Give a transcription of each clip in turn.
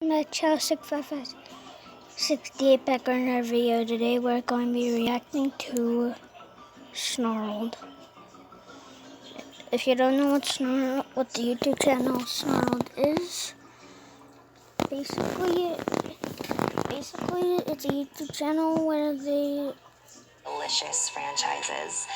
Channel 65568 back on our video. Today we're going to be reacting to Snarled. If you don't know what the YouTube channel Snarled is, basically it's a YouTube channel where they delicious franchises.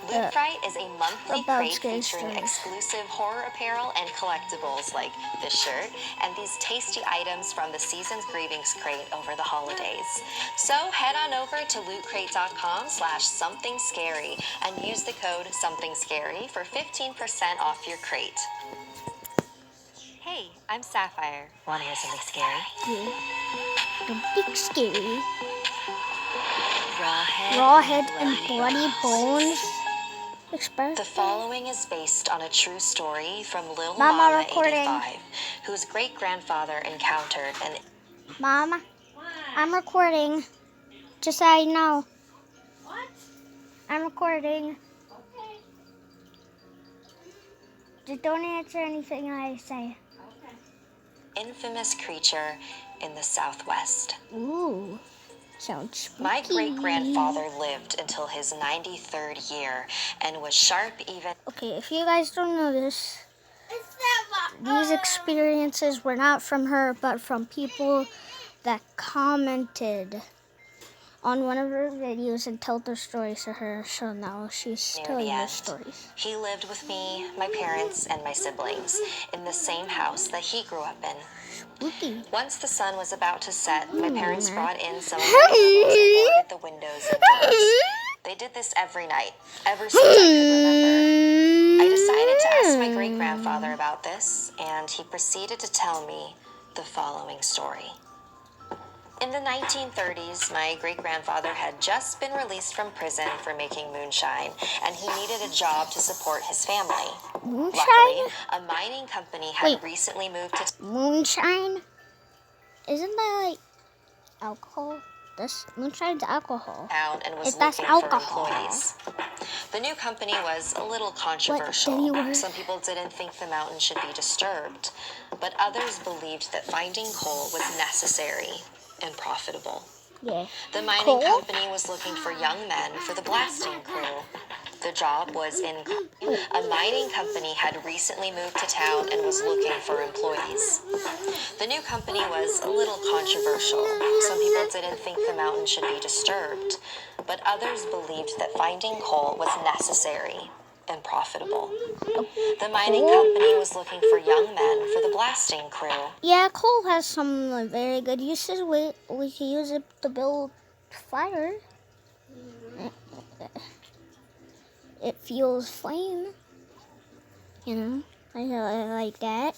Loot Fright is a monthly crate featuring exclusive horror apparel and collectibles like this shirt and these tasty items from the Season's Grievings crate over the holidays. So head on over to lootcrate.com/somethingscary and use the code somethingscary for 15% off your crate. Hey, I'm Sapphire. Want to hear something scary? Yeah. Something scary. Raw head and bloody bones. The following is based on a true story from Lil Mama Mama 85, whose great-grandfather encountered an... Mama, I'm recording. Just so you know. What? I'm recording. Okay. Just don't answer anything I say. Okay. infamous creature in the Southwest. Ooh. Sounds spooky. My great-grandfather lived until his 93rd year and was sharp even... Okay, if you guys don't know this, these experiences were not from her, but from people that commented on one of her videos and told their stories to her, so now she's telling their stories. He lived with me, my parents, and my siblings in the same house that he grew up in. Spooky. Once the sun was about to set, my parents brought in some of the animals and boarded the windows and doors. They did this every night, ever since I could remember. I decided to ask my great-grandfather about this, and he proceeded to tell me the following story. In the 1930s, my great-grandfather had just been released from prison for making moonshine, and he needed a job to support his family. Moonshine? Luckily, a mining company had recently moved to... Moonshine? Isn't that like alcohol? Moonshine's alcohol. ...town and was That's looking alcohol. for employees. The new company was a little controversial. Some people didn't think the mountain should be disturbed, but others believed that finding coal was necessary and profitable. Yeah. The mining company was looking for young men for the blasting crew. The job was in... A mining company had recently moved to town and was looking for employees. The new company was a little controversial. Some people didn't think the mountain should be disturbed, but others believed that finding coal was necessary and profitable. The mining company was looking for young men for the blasting crew. Yeah, coal has some very good uses. We can use it to build fire. It fuels flame. You know, I like that.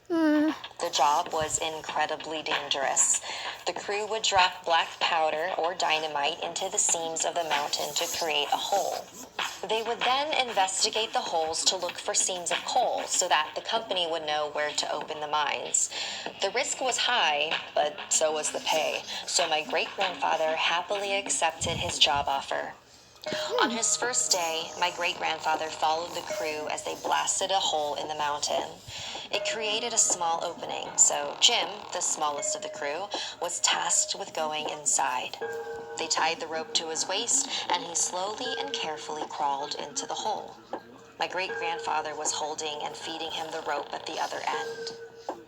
The job was incredibly dangerous. The crew would drop black powder or dynamite into the seams of the mountain to create a hole. They would then investigate the holes to look for seams of coal so that the company would know where to open the mines. The risk was high, but so was the pay, so my great-grandfather happily accepted his job offer. On his first day, my great-grandfather followed the crew as they blasted a hole in the mountain. It created a small opening, so Jim, the smallest of the crew, was tasked with going inside. They tied the rope to his waist, and he slowly and carefully crawled into the hole. My great-grandfather was holding and feeding him the rope at the other end.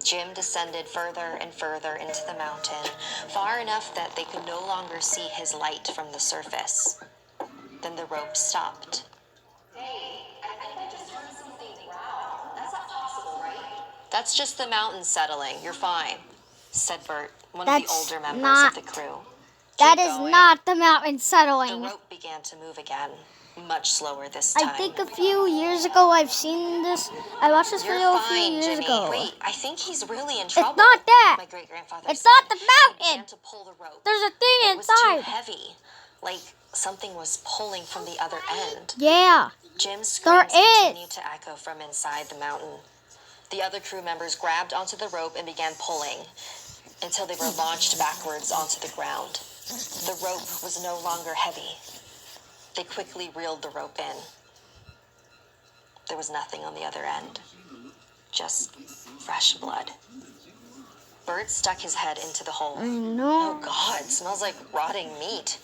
Jim descended further and further into the mountain, far enough that they could no longer see his light from the surface. Then the rope stopped. Hey, I think I just heard something growl. That's not possible, right? That's just the mountain settling. You're fine, said Bert, one of the older members of the crew. That is not the mountain settling. The rope began to move again, much slower this time. I think a few years ago I've seen this. I watched this video a few years ago. Wait, I think he's really in trouble. It's not that. My great-grandfather It's not the He mountain. began to pull the rope. There's a thing It was inside. too heavy, like something was pulling from the other end. Yeah. Jim's screams continued to echo from inside the mountain. The other crew members grabbed onto the rope and began pulling until they were launched backwards onto the ground. The rope was no longer heavy. They quickly reeled the rope in. There was nothing on the other end, just fresh blood. Bert stuck his head into the hole. I know. Oh, God, smells like rotting meat.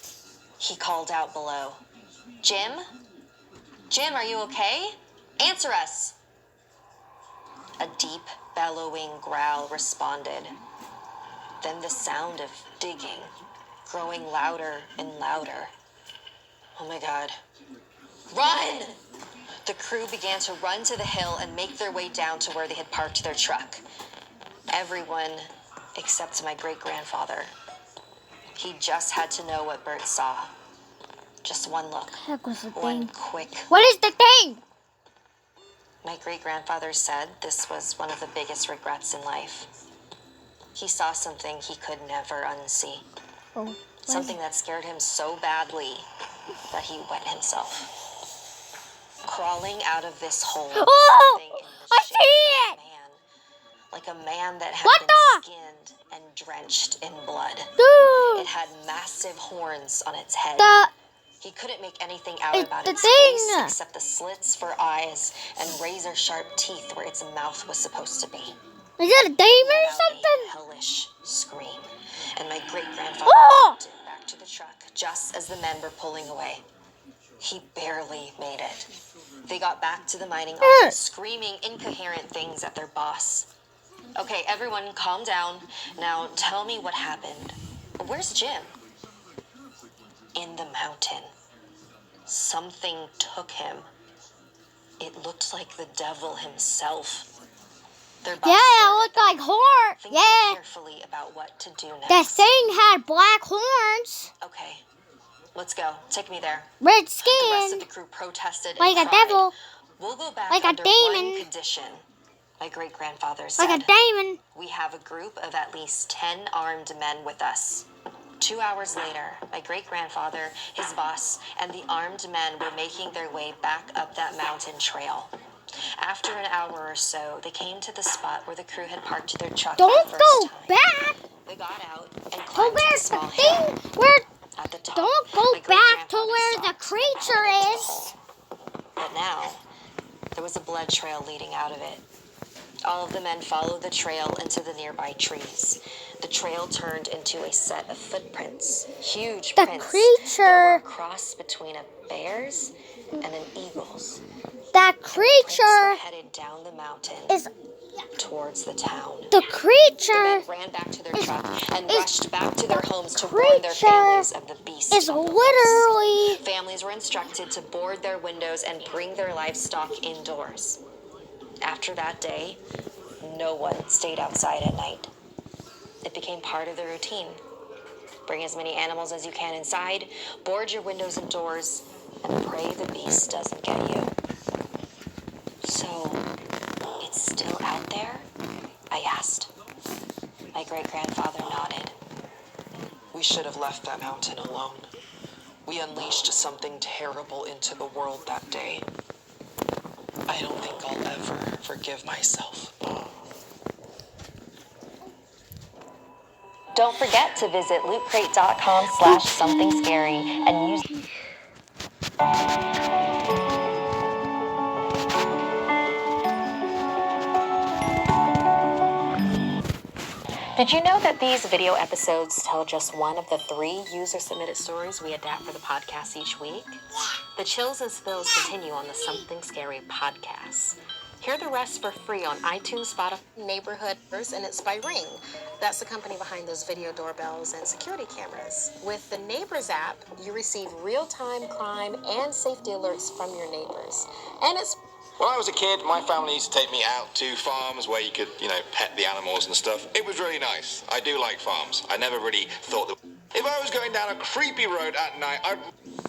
He called out below. Jim? Jim, are you okay? Answer us. A deep, bellowing growl responded. Then the sound of digging, growing louder and louder. Oh my God. Run! The crew began to run to the hill and make their way down to where they had parked their truck. Everyone except my great-grandfather. He just had to know what Bert saw. Just one look. Heck was the One thing? quick. What is the thing? My great-grandfather said this was one of the biggest regrets in life. He saw something he could never unsee. Oh, Something that scared him so badly that he wet himself. Crawling out of this hole. Oh, something in the I shape see of a man. Like a man that had What been the? skinned and drenched in blood. dude. It had massive horns on its head. The He couldn't make anything out It's about the its thing. face except the slits for eyes and razor-sharp teeth where its mouth was supposed to be. is it a demon or Let out something? a hellish scream, and my great-grandfather Oh! walked back to the truck just as the men were pulling away. He barely made it. They got back to the mining office, screaming incoherent things at their boss. Okay, everyone, calm down. Now tell me what happened. Where's Jim? In the mountain. Something took him. It looked like the devil himself. Their boss Yeah, it stared looked at them, like horn. thinking Yeah, carefully about what to do the next. thing had black horns, Okay, let's go. Take me there. red The rest of skin, the crew protested like and a cried. devil, We'll go back like a under demon. one condition. My great-grandfather said. like a demon. We have a group of at least 10 armed men with us. 2 hours later, my great-grandfather, his boss, and the armed men were making their way back up that mountain trail. After an hour or so, they came to the spot where the crew had parked their truck Don't for the first go time. back. They got out and To climbed the where the small hill. thing, where, At the top, don't go my back to great-grandfather where the stopped creature and went into the is. hole. But now, there was a blood trail leading out of it. All of the men followed the trail into the nearby trees. The trail turned into a set of footprints, huge The prints that creature- were a cross between a bear's and an eagle's. That Prints were creature headed down the mountain is, towards the town. the The creature men ran back to their truck and is- rushed back to their homes to warn their creature families of the beast is of the woods. literally, Families were instructed to board their windows and bring their livestock indoors. After that day, no one stayed outside at night. It became part of the routine. Bring as many animals as you can inside, board your windows and doors, and pray the beast doesn't get you. So, it's still out there? I asked. My great-grandfather nodded. We should have left that mountain alone. We unleashed something terrible into the world that day. I don't think I'll ever forgive myself. Don't forget to visit lootcrate.com/somethingscary and use... Did you know that these video episodes tell just one of the 3 user-submitted stories we adapt for the podcast each week? The chills and spills continue on the Something Scary podcast. Hear the rest for free on iTunes, Spotify, Neighborhooders, and it's by Ring. That's the company behind those video doorbells and security cameras. With the Neighbors app, you receive real-time crime and safety alerts from your neighbors. And it's... When I was a kid, my family used to take me out to farms where you could, pet the animals and stuff. It was really nice. I do like farms. I never really thought that... If I was going down a creepy road at night,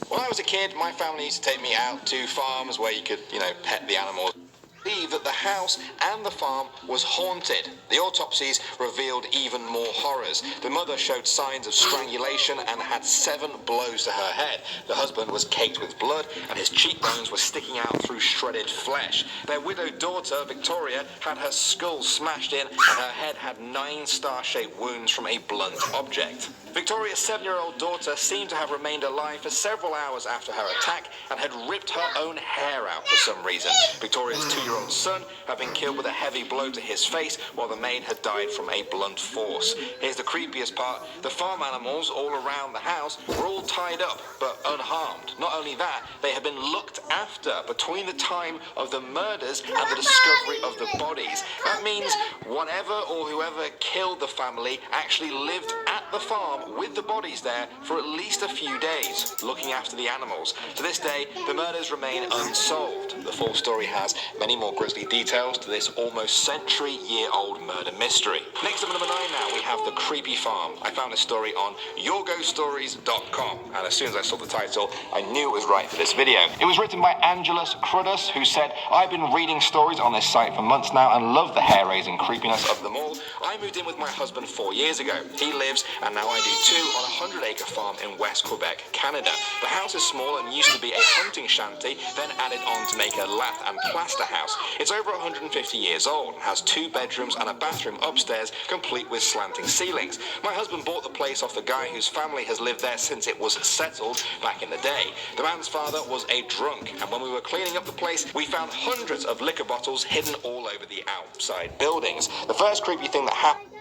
When I was a kid, my family used to take me out to farms where you could, pet the animals. Believe that the house and the farm was haunted. The autopsies revealed even more horrors. The mother showed signs of strangulation and had 7 blows to her head. The husband was caked with blood and his cheekbones were sticking out through shredded flesh. Their widowed daughter, Victoria, had her skull smashed in and her head had 9 star-shaped wounds from a blunt object. Victoria's 7-year-old daughter seemed to have remained alive for several hours after her attack and had ripped her own hair out for some reason. Victoria's 2-year-old 5-year-old son had been killed with a heavy blow to his face, while the maid had died from a blunt force. Here's the creepiest part. The farm animals all around the house were all tied up, but unharmed. Not only that, they had been looked after between the time of the murders and the discovery of the bodies. That means whatever or whoever killed the family actually lived at the farm with the bodies there for at least a few days, looking after the animals. To this day, the murders remain unsolved. The full story has many more grisly details to this almost century-year-old murder mystery. Next up at number 9 now, we have The Creepy Farm. I found this story on yourghoststories.com, and as soon as I saw the title, I knew it was right for this video. It was written by Angelus Cruddas, who said, "I've been reading stories on this site for months now and love the hair-raising creepiness of them all. I moved in with my husband 4 years ago. He lives, and now I do too, on a 100-acre farm in West Quebec, Canada. The house is small and used to be a hunting shanty, then added on to make a lath and plaster house. It's over 150 years old and has 2 bedrooms and a bathroom upstairs, complete with slanting ceilings. My husband bought the place off the guy whose family has lived there since it was settled back in the day. The man's father was a drunk, and when we were cleaning up the place, we found hundreds of liquor bottles hidden all over the outside buildings. The first creepy thing that happened..."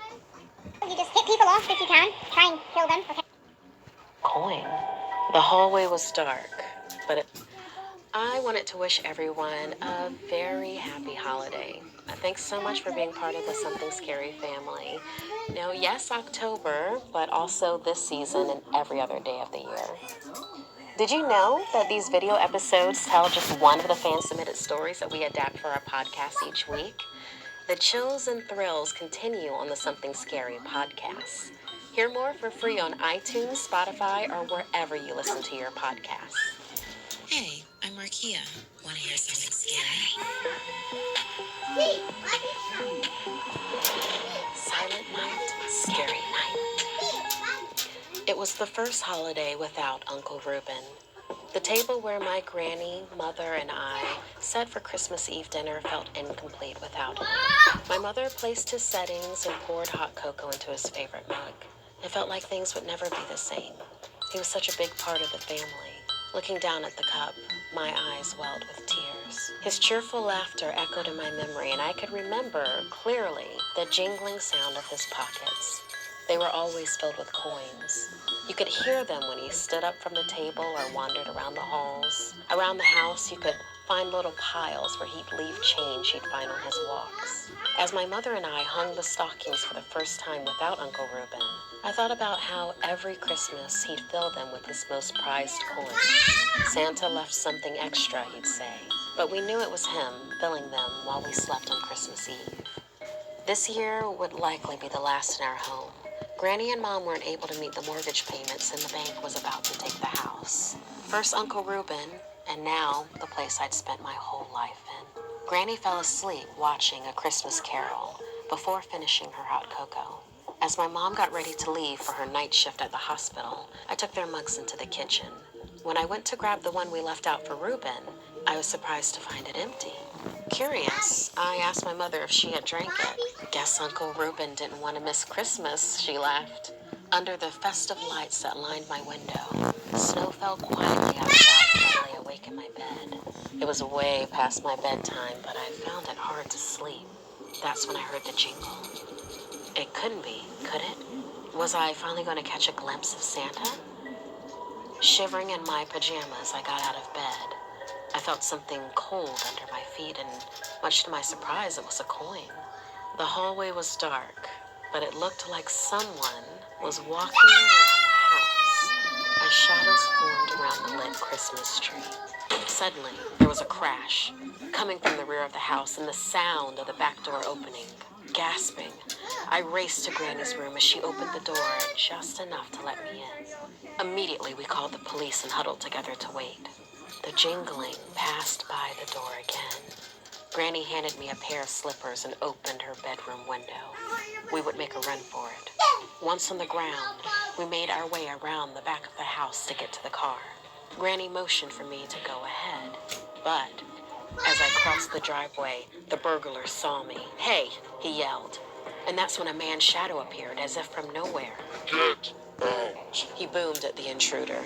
You just hit people off if you can. Try and kill them. Okay. Coin. The hallway was dark, but I wanted to wish everyone a very happy holiday. Thanks so much for being part of the Something Scary family. Now, yes, October, but also this season and every other day of the year. Did you know that these video episodes tell just one of the fan-submitted stories that we adapt for our podcast each week? The chills and thrills continue on the Something Scary podcast. Hear more for free on iTunes, Spotify, or wherever you listen to your podcasts. Hey, I'm Markia. Want to hear something scary? Silent night, scary night. It was the first holiday without Uncle Reuben. The table where my granny, mother, and I sat for Christmas Eve dinner felt incomplete without him. My mother placed his settings and poured hot cocoa into his favorite mug. It felt like things would never be the same. He was such a big part of the family. Looking down at the cup, my eyes welled with tears. His cheerful laughter echoed in my memory, and I could remember clearly the jingling sound of his pockets. They were always filled with coins. You could hear them when he stood up from the table or wandered around the halls. Around the house, you could find little piles where he'd leave change he'd find on his walks. As my mother and I hung the stockings for the first time without Uncle Reuben, I thought about how every Christmas he'd fill them with his most prized coins. Santa left something extra, he'd say, but we knew it was him filling them while we slept on Christmas Eve. This year would likely be the last in our home. Granny and Mom weren't able to meet the mortgage payments, and the bank was about to take the house. First Uncle Reuben, and now the place I'd spent my whole life in. Granny fell asleep watching A Christmas Carol before finishing her hot cocoa. As my mom got ready to leave for her night shift at the hospital, I took their mugs into the kitchen. When I went to grab the one we left out for Reuben, I was surprised to find it empty. Curious, I asked my mother if she had drank it. Guess Uncle Reuben didn't want to miss Christmas, she laughed. Under the festive lights that lined my window, the snow fell quietly outside as I lay awake in my bed. It was way past my bedtime, but I found it hard to sleep. That's when I heard the jingle. It couldn't be, could it? Was I finally going to catch a glimpse of Santa? Shivering in my pajamas, I got out of bed. I felt something cold under my feet, and much to my surprise, it was a coin. The hallway was dark, but it looked like someone was walking around the house as shadows formed around the lit Christmas tree. Suddenly, there was a crash, coming from the rear of the house, and the sound of the back door opening. Gasping, I raced to Granny's room as she opened the door just enough to let me in. Immediately, we called the police and huddled together to wait. The jingling passed by the door again. Granny handed me a pair of slippers and opened her bedroom window. We would make a run for it. Once on the ground, we made our way around the back of the house to get to the car. Granny motioned for me to go ahead, but as I crossed the driveway, the burglar saw me. "Hey," he yelled. And that's when a man's shadow appeared, as if from nowhere. Get out. He boomed at the intruder.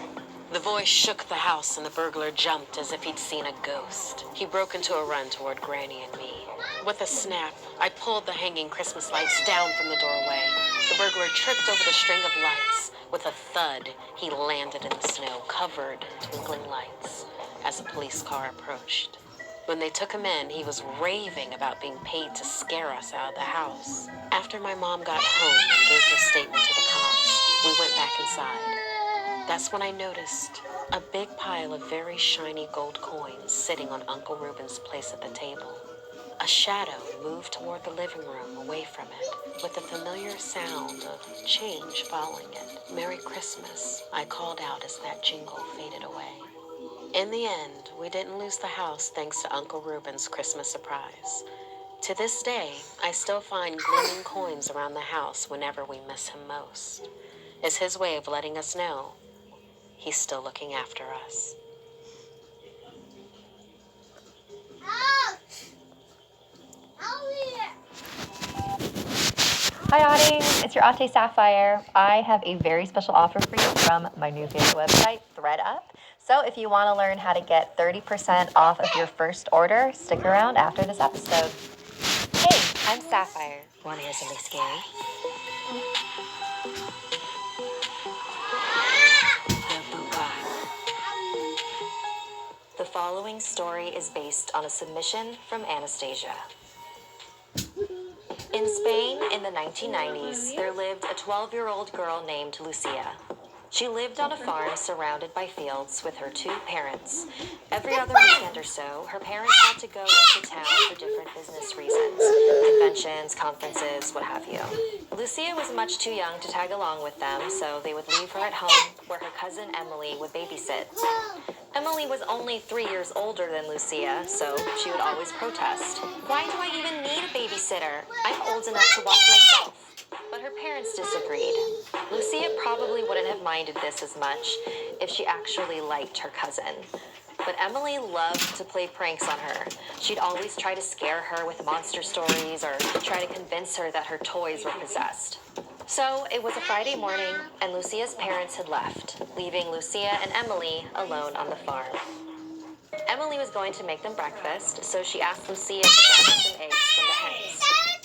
The voice shook the house and the burglar jumped as if he'd seen a ghost. He broke into a run toward Granny and me. With a snap, I pulled the hanging Christmas lights down from the doorway. The burglar tripped over the string of lights. With a thud, he landed in the snow, covered in twinkling lights, as a police car approached. When they took him in, he was raving about being paid to scare us out of the house. After my mom got home and gave her statement to the cops, we went back inside. That's when I noticed a big pile of very shiny gold coins sitting on Uncle Reuben's place at the table. A shadow moved toward the living room away from it, with the familiar sound of change following it. Merry Christmas, I called out as that jingle faded away. In the end, we didn't lose the house thanks to Uncle Reuben's Christmas surprise. To this day, I still find gleaming coins around the house whenever we miss him most. It's his way of letting us know he's still looking after us. Hi Audie, it's your Ate Sapphire. I have a very special offer for you from my new favorite website, ThreadUp. So if you want to learn how to get 30% off of your first order, stick around after this episode. Hey, I'm Sapphire. Want to hear something scary? The Bubak. The following story is based on a submission from Anastasia. In Spain in the 1990s, there lived a 12-year-old girl named Lucia. She lived on a farm surrounded by fields with her two parents. Every other weekend or so, her parents had to go into town for different business reasons, conventions, conferences, what have you. Lucia was much too young to tag along with them, so they would leave her at home where her cousin Emily would babysit. Emily was only 3 years older than Lucia, so she would always protest. Why do I even need a babysitter? I'm old enough to walk myself. But her parents disagreed. Lucia probably wouldn't have minded this as much if she actually liked her cousin. But Emily loved to play pranks on her. She'd always try to scare her with monster stories or try to convince her that her toys were possessed. So it was a Friday morning, and Lucia's parents had left, leaving Lucia and Emily alone on the farm. Emily was going to make them breakfast, so she asked Lucia to gather some eggs from the hens.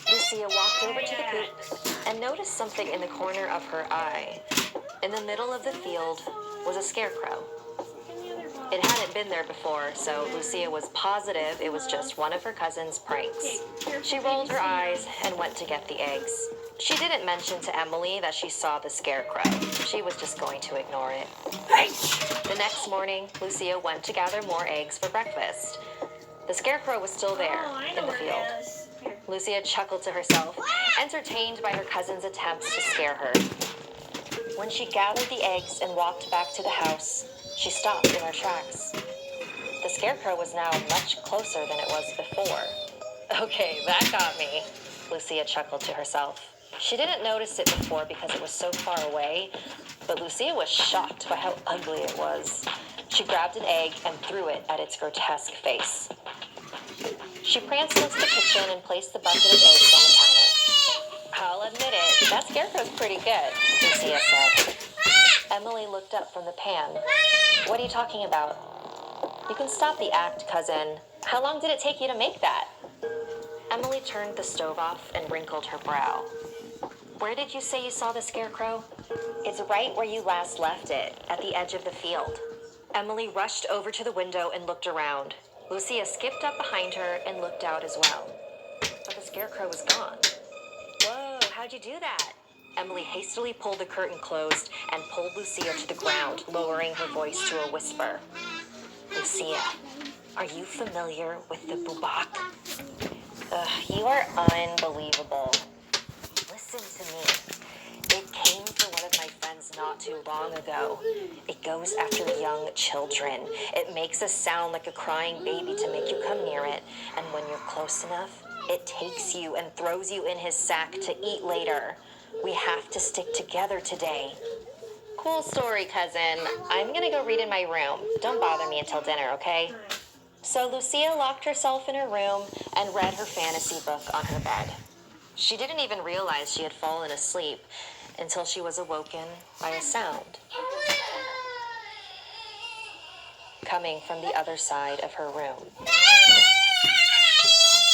Lucia walked over to the coop and noticed something in the corner of her eye. In the middle of the field was a scarecrow. It hadn't been there before, so Lucia was positive it was just one of her cousin's pranks. She rolled her eyes and went to get the eggs. She didn't mention to Emily that she saw the scarecrow. She was just going to ignore it. The next morning, Lucia went to gather more eggs for breakfast. The scarecrow was still there in the field. Lucia chuckled to herself, entertained by her cousin's attempts to scare her. When she gathered the eggs and walked back to the house, she stopped in her tracks. The scarecrow was now much closer than it was before. Okay, that got me, Lucia chuckled to herself. She didn't notice it before because it was so far away, but Lucia was shocked by how ugly it was. She grabbed an egg and threw it at its grotesque face. She pranced into the kitchen and placed the bucket of eggs on the counter. I'll admit it, that scarecrow's pretty good, Lucia said. Emily looked up from the pan. What are you talking about? You can stop the act, cousin. How long did it take you to make that? Emily turned the stove off and wrinkled her brow. Where did you say you saw the scarecrow? It's right where you last left it, at the edge of the field. Emily rushed over to the window and looked around. Lucia skipped up behind her and looked out as well. But the scarecrow was gone. Whoa, how'd you do that? Emily hastily pulled the curtain closed and pulled Lucia to the ground, lowering her voice to a whisper. Lucia, are you familiar with the Bubak? You are unbelievable. Listen to me. It came from one of my friends not too long ago. It goes after young children. It makes a sound like a crying baby to make you come near it. And when you're close enough, it takes you and throws you in his sack to eat later. We have to stick together today. Cool story, cousin. I'm gonna go read in my room. Don't bother me until dinner, okay? So Lucia locked herself in her room and read her fantasy book on her bed. She didn't even realize she had fallen asleep until she was awoken by a sound. coming from the other side of her room.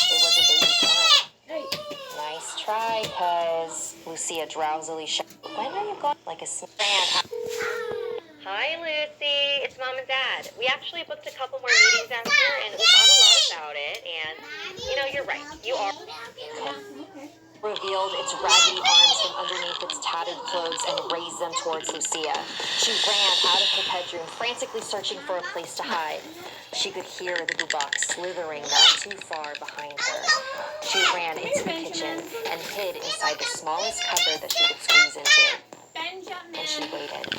It was a baby crying. Nice try, cuz. Lucia drowsily shouted. When are you going? Like a snap. Hi, Lucy. It's Mom and Dad. We actually booked a couple more meetings out here, and we thought a lot about it. And, you know, you're right. You are. Revealed its raggedy arms from underneath its tattered clothes and raised them towards Lucia. She ran out of her bedroom, frantically searching for a place to hide. She could hear the bubak slithering not too far behind her. She ran into the kitchen and hid inside the smallest cupboard that she could squeeze into. And she waited.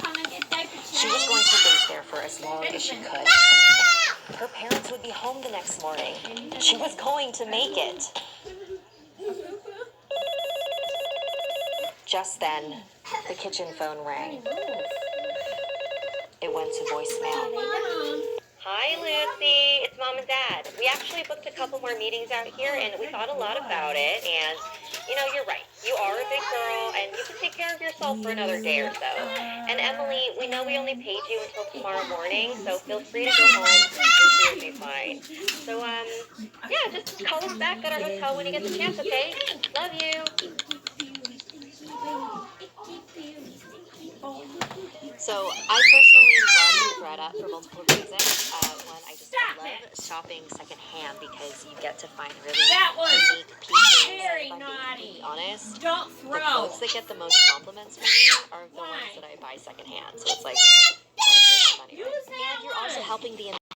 She was going to wait there for as long as she could. Her parents would be home the next morning. She was going to make it. Just then, the kitchen phone rang. It went to voicemail. Hi, Lucy. It's Mom and Dad. We actually booked a couple more meetings out here, and we thought a lot about it. And, you know, you're right. You are a big girl, and you can take care of yourself for another day or so. And Emily, we know we only paid you until tomorrow morning, so feel free to go home. Lucy will be fine. So, yeah, just call us back at our hotel when you get the chance, okay? Love you. So I personally love ThredUp for multiple reasons. One, I just love shopping secondhand because you get to find really unique pieces. Very If I'm being naughty. completely honest, Don't the throw. clothes that get the most compliments from me are the ones that I buy secondhand. So it's like, why save my money, right? And you're also helping the